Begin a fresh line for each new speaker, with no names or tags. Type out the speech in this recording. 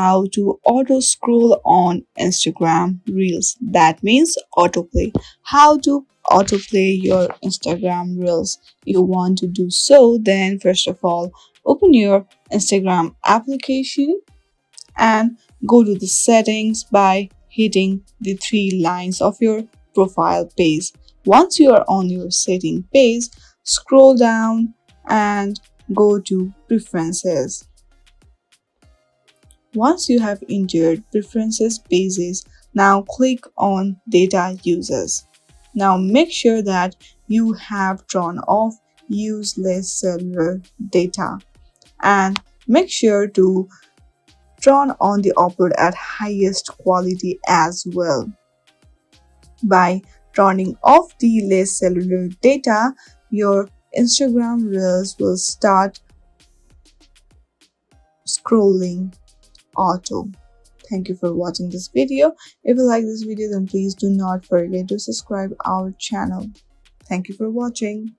how to auto scroll on Instagram Reels. That means autoplay. How to autoplay your Instagram Reels. You want to do so, then first of all, open your Instagram application and go to the settings by hitting the three lines of your profile page. Once you are on your setting page, scroll down and go to preferences. Once you have entered preferences pages, now click on data users. Now make sure that you have drawn off useless cellular data and make sure to turn on the upload at highest quality as well. By turning off the less cellular data, your Instagram Reels will start scrolling auto. Thank you for watching this video. If you like this video, then please do not forget to subscribe our channel. Thank you for watching.